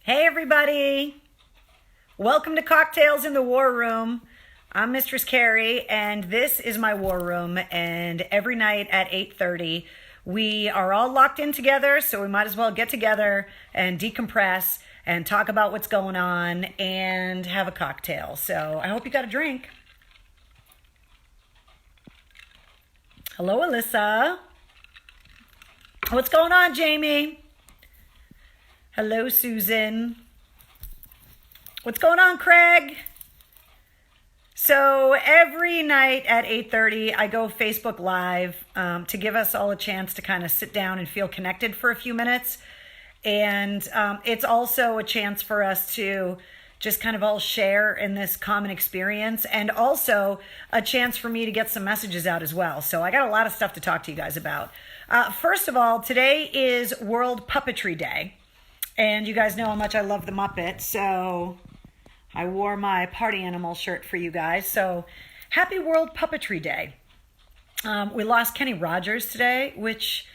Hey everybody! Welcome to Cocktails in the War Room. I'm Mistress Carrie and this is my war room, and every night at 8:30 we are all locked in together, so we might as well get together and decompress and talk about what's going on and have a cocktail. So I hope you got a drink. Hello Alyssa. What's going on, Jamie? Hello, Susan. What's going on, Craig? So every night at 8:30, I go Facebook Live to give us all a chance to kind of sit down and feel connected for a few minutes. And it's also a chance for us to just kind of all share in this common experience, and also a chance for me to get some messages out as well. So I got a lot of stuff to talk to you guys about. First of all, today is World Puppetry Day. And you guys know how much I love the Muppets, so I wore my party animal shirt for you guys. So happy World Puppetry Day. We lost Kenny Rogers today, which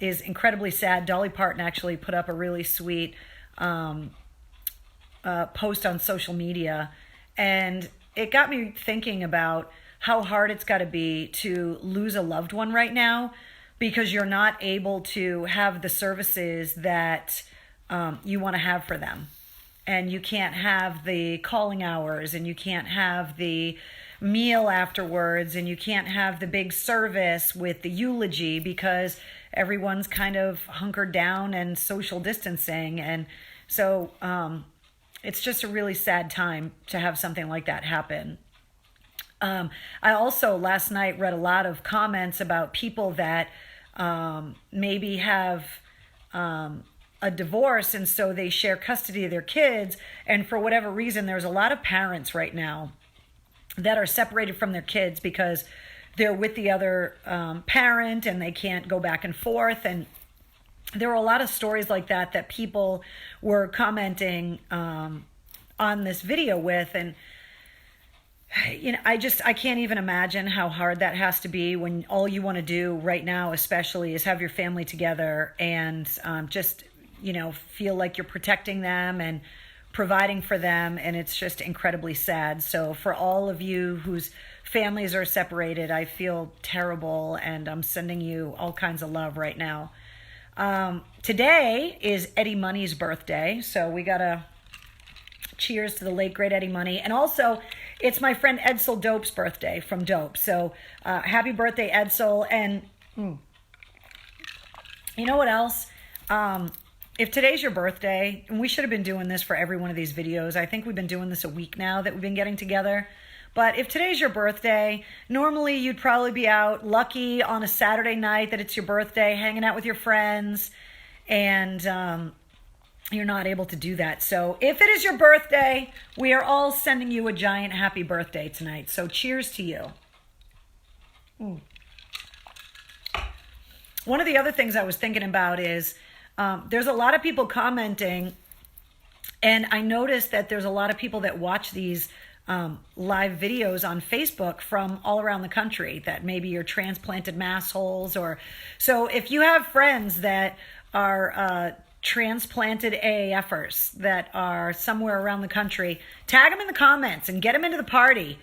is incredibly sad. Dolly Parton actually put up a really sweet post on social media, and it got me thinking about how hard it's got to be to lose a loved one right now, because you're not able to have the services that you want to have for them. And you can't have the calling hours, and you can't have the meal afterwards, and you can't have the big service with the eulogy, because everyone's kind of hunkered down and social distancing. And so it's just a really sad time to have something like that happen. I also last night read a lot of comments about people that maybe have a divorce, and so they share custody of their kids. And for whatever reason, there's a lot of parents right now that are separated from their kids because they're with the other parent and they can't go back and forth. And there were a lot of stories like that that people were commenting on this video with. And you know, I can't even imagine how hard that has to be when all you want to do right now, especially, is have your family together and just, you know, feel like you're protecting them and providing for them. And it's just incredibly sad. So for all of you whose families are separated, I feel terrible, and I'm sending you all kinds of love right now. Today is Eddie Money's birthday, so we gotta cheers to the late great Eddie Money. And also, it's my friend Edsel Dope's birthday from Dope. So happy birthday, Edsel. And you know what else? If today's your birthday, and we should have been doing this for every one of these videos. I think we've been doing this a week now that we've been getting together. But if today's your birthday, normally you'd probably be out lucky on a Saturday night that it's your birthday, hanging out with your friends, and you're not able to do that. So if it is your birthday, we are all sending you a giant happy birthday tonight. So cheers to you. One of the other things I was thinking about is there's a lot of people commenting, and I noticed that there's a lot of people that watch these live videos on Facebook from all around the country, that maybe you're transplanted massholes. Or so if you have friends that are transplanted AAFers that are somewhere around the country, tag them in the comments and get them into the party,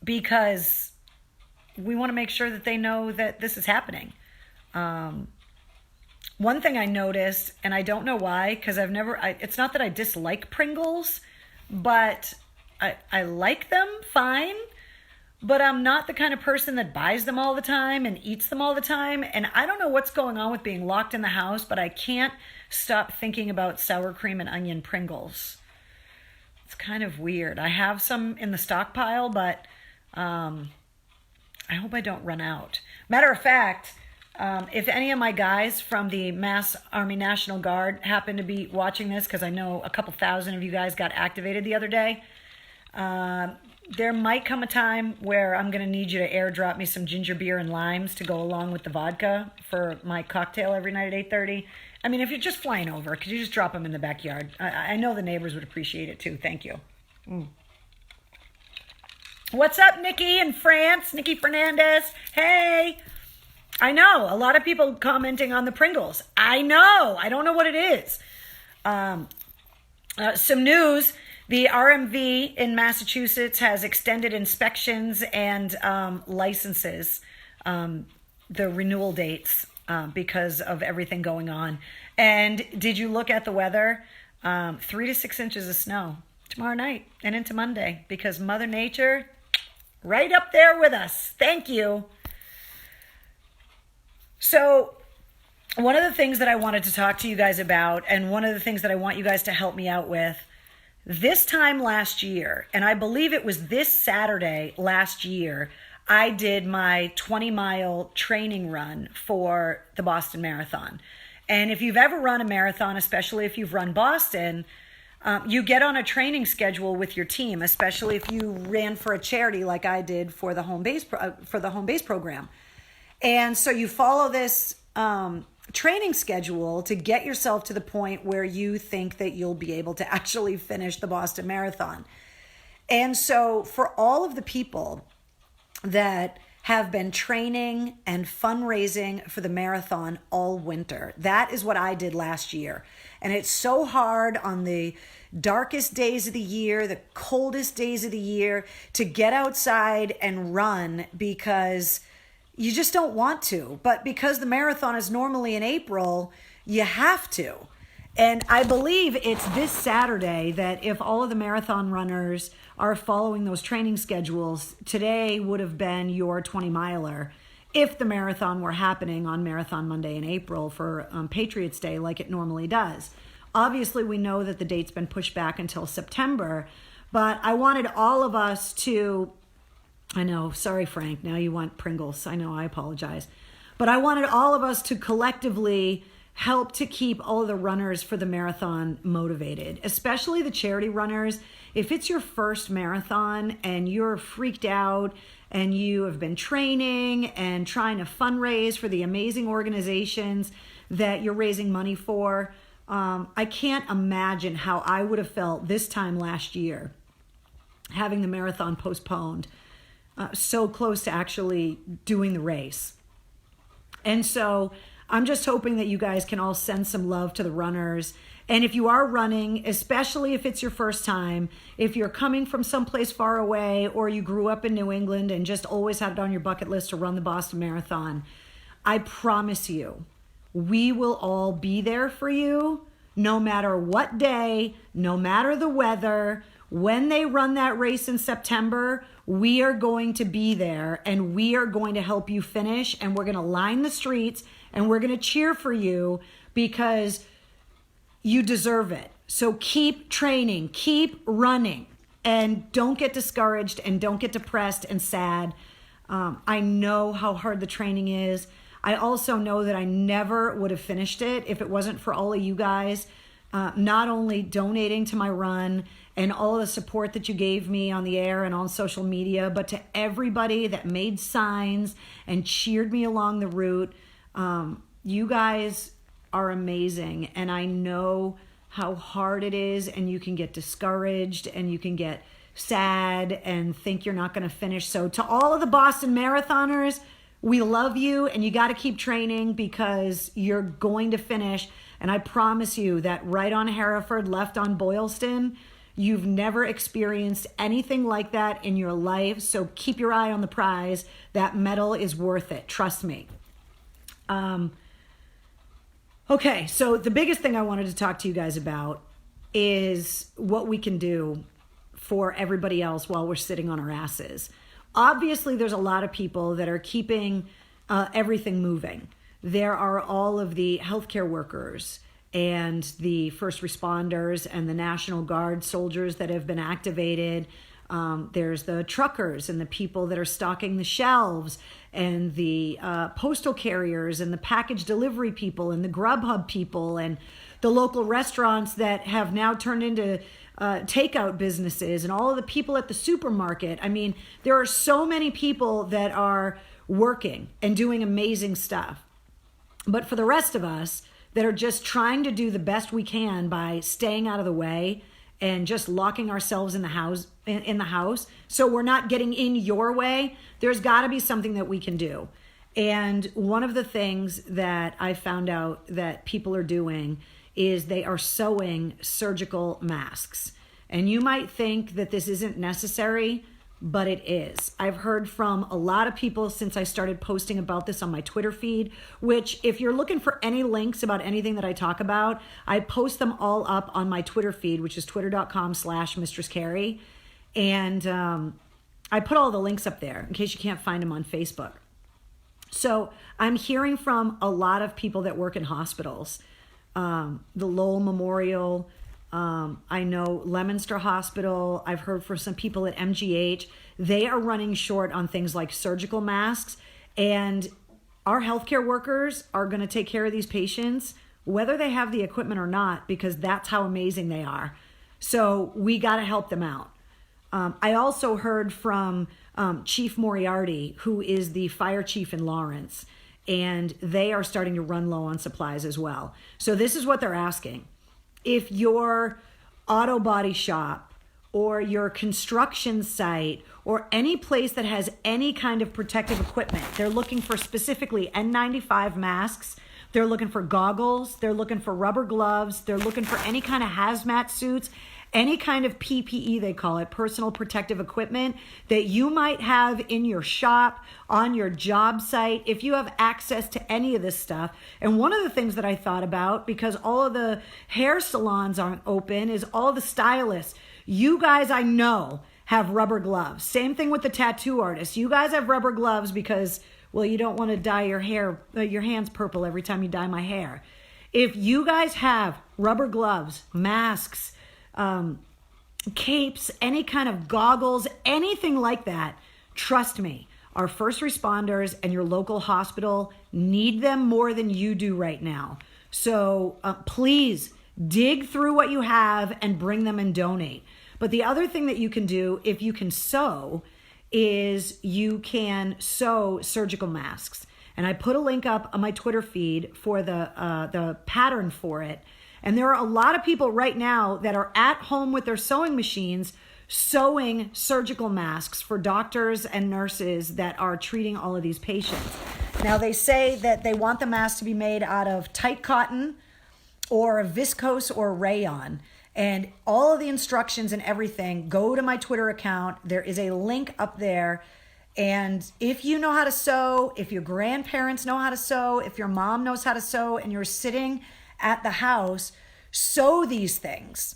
because we want to make sure that they know that this is happening. One thing I noticed, and I don't know why, because it's not that I dislike Pringles, but I like them fine, but I'm not the kind of person that buys them all the time and eats them all the time. And I don't know what's going on with being locked in the house, but I can't stop thinking about sour cream and onion Pringles. It's kind of weird. I have some in the stockpile, but I hope I don't run out. Matter of fact, if any of my guys from the Mass Army National Guard happen to be watching this, because I know a couple thousand of you guys got activated the other day, there might come a time where I'm going to need you to airdrop me some ginger beer and limes to go along with the vodka for my cocktail every night at 8:30. I mean, if you're just flying over, could you just drop them in the backyard? I know the neighbors would appreciate it too. Thank you. What's up, Nikki in France? Nikki Fernandez. Hey. I know a lot of people commenting on the Pringles. I know. I don't know what it is. Some news. The RMV in Massachusetts has extended inspections and licenses, the renewal dates, because of everything going on. And did you look at the weather? 3 to 6 inches of snow tomorrow night and into Monday, because Mother Nature right up there with us. Thank you. So one of the things that I wanted to talk to you guys about, and one of the things that I want you guys to help me out with, this time last year, and I believe it was this Saturday last year, I did my 20-mile training run for the Boston Marathon. And if you've ever run a marathon, especially if you've run Boston, you get on a training schedule with your team, especially if you ran for a charity like I did for the home base program. And so you follow this training schedule to get yourself to the point where you think that you'll be able to actually finish the Boston Marathon. And so for all of the people that have been training and fundraising for the marathon all winter, that is what I did last year. And it's so hard on the darkest days of the year, the coldest days of the year, to get outside and run because you just don't want to. But because the marathon is normally in April, you have to. And I believe it's this Saturday that if all of the marathon runners are following those training schedules, today would have been your 20-miler if the marathon were happening on Marathon Monday in April for Patriots Day like it normally does. Obviously, we know that the date's been pushed back until September, but I wanted all of us to, I know, sorry, Frank, now you want Pringles. I know, I apologize. But I wanted all of us to collectively help to keep all of the runners for the marathon motivated, especially the charity runners. If it's your first marathon and you're freaked out and you have been training and trying to fundraise for the amazing organizations that you're raising money for, I can't imagine how I would have felt this time last year having the marathon postponed, so close to actually doing the race. And so I'm just hoping that you guys can all send some love to the runners. And if you are running, especially if it's your first time, if you're coming from someplace far away or you grew up in New England and just always had it on your bucket list to run the Boston Marathon, I promise you, we will all be there for you no matter what day, no matter the weather. When they run that race in September, we are going to be there and we are going to help you finish, and we're going to line the streets and we're going to cheer for you because you deserve it. So keep training, keep running, and don't get discouraged and don't get depressed and sad. I know how hard the training is. I also know that I never would have finished it if it wasn't for all of you guys, not only donating to my run and all the support that you gave me on the air and on social media, but to everybody that made signs and cheered me along the route. You guys are amazing, and I know how hard it is, and you can get discouraged and you can get sad and think you're not going to finish. So to all of the Boston Marathoners, we love you, and you got to keep training because you're going to finish. And I promise you that right on Hereford, left on Boylston, you've never experienced anything like that in your life. So keep your eye on the prize. That medal is worth it. Trust me. Okay, so the biggest thing I wanted to talk to you guys about is what we can do for everybody else while we're sitting on our asses. Obviously, there's a lot of people that are keeping everything moving. There are all of the healthcare workers and the first responders and the National Guard soldiers that have been activated. There's the truckers and the people that are stocking the shelves, and the postal carriers and the package delivery people and the Grubhub people and the local restaurants that have now turned into takeout businesses, and all of the people at the supermarket. I mean, there are so many people that are working and doing amazing stuff. But for the rest of us that are just trying to do the best we can by staying out of the way and just locking ourselves in the house so we're not getting in your way, there's got to be something that we can do. And one of the things that I found out that people are doing is they are sewing surgical masks. And you might think that this isn't necessary, but it is. I've heard from a lot of people since I started posting about this on my Twitter feed, which if you're looking for any links about anything that I talk about, I post them all up on my Twitter feed, which is twitter.com/Mistress Carrie. And I put all the links up there in case you can't find them on Facebook. So I'm hearing from a lot of people that work in hospitals, the Lowell Memorial, I know Leominster Hospital. I've heard from some people at MGH. They are running short on things like surgical masks. And our healthcare workers are going to take care of these patients, whether they have the equipment or not, because that's how amazing they are. So we got to help them out. I also heard from Chief Moriarty, who is the fire chief in Lawrence, and they are starting to run low on supplies as well. So this is what they're asking. If your auto body shop or your construction site or any place that has any kind of protective equipment, they're looking for specifically N95 masks, they're looking for goggles, they're looking for rubber gloves, they're looking for any kind of hazmat suits, any kind of PPE, they call it, personal protective equipment that you might have in your shop, on your job site, if you have access to any of this stuff. And one of the things that I thought about, because all of the hair salons aren't open, is all the stylists. You guys, I know, have rubber gloves. Same thing with the tattoo artists. You guys have rubber gloves because, well, you don't want to dye your hair, your hands purple every time you dye my hair. If you guys have rubber gloves, masks, capes, any kind of goggles, anything like that, trust me, our first responders and your local hospital need them more than you do right now. So please dig through what you have and bring them and donate. But the other thing that you can do, if you can sew, is you can sew surgical masks. And I put a link up on my Twitter feed for the pattern for it. And there are a lot of people right now that are at home with their sewing machines sewing surgical masks for doctors and nurses that are treating all of these patients. Now, they say that they want the mask to be made out of tight cotton or viscose or rayon. And all of the instructions and everything, go to my Twitter account. There is a link up there. And if you know how to sew, if your grandparents know how to sew, if your mom knows how to sew, and you're sitting at the house, sew these things.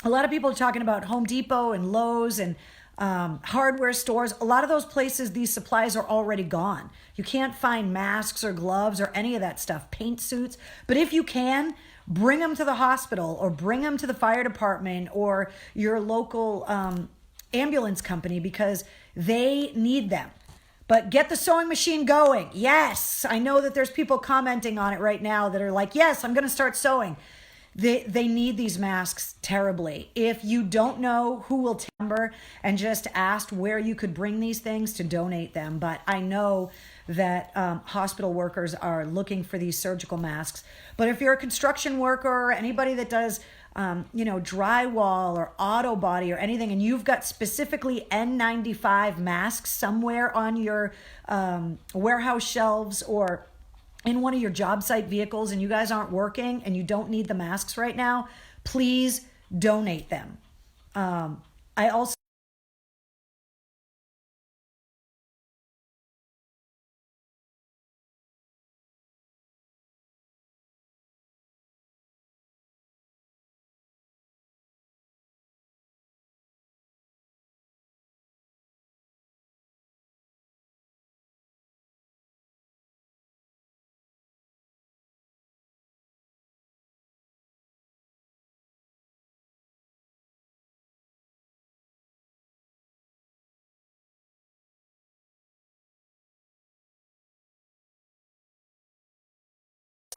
A lot of people are talking about Home Depot and Lowe's and hardware stores. A lot of those places, these supplies are already gone. You can't find masks or gloves or any of that stuff, paint suits. But if you can, bring them to the hospital or bring them to the fire department or your local ambulance company, because they need them. But get the sewing machine going. Yes, I know that there's people commenting on it right now that are like, yes, I'm going to start sewing. They need these masks terribly. If you don't know who will timber, and just ask where you could bring these things to donate them. But I know that hospital workers are looking for these surgical masks. But if you're a construction worker or anybody that does drywall or auto body or anything, and you've got specifically N95 masks somewhere on your warehouse shelves or in one of your job site vehicles, and you guys aren't working and you don't need the masks right now, please donate them. I also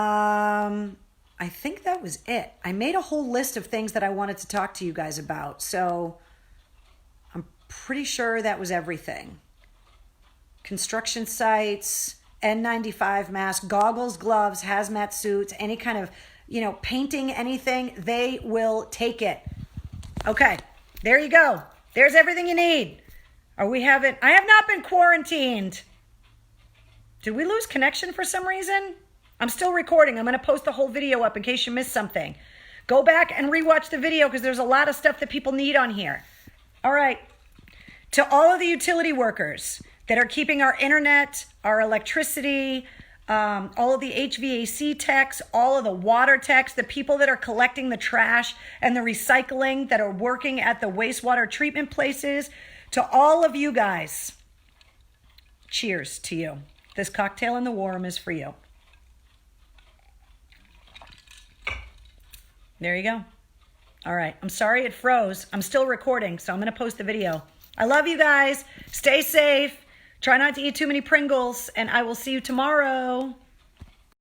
I think that was it. I made a whole list of things that I wanted to talk to you guys about. So I'm pretty sure that was everything. Construction sites, N95 mask, goggles, gloves, hazmat suits, any kind of, painting anything, they will take it. Okay, there you go. There's everything you need. I have not been quarantined. Did we lose connection for some reason? I'm still recording. I'm going to post the whole video up in case you missed something. Go back and rewatch the video because there's a lot of stuff that people need on here. All right. To all of the utility workers that are keeping our internet, our electricity, all of the HVAC techs, all of the water techs, the people that are collecting the trash and the recycling that are working at the wastewater treatment places, to all of you guys, cheers to you. This cocktail in the warm is for you. There you go. All right. I'm sorry it froze. I'm still recording, so I'm going to post the video. I love you guys. Stay safe. Try not to eat too many Pringles, and I will see you tomorrow.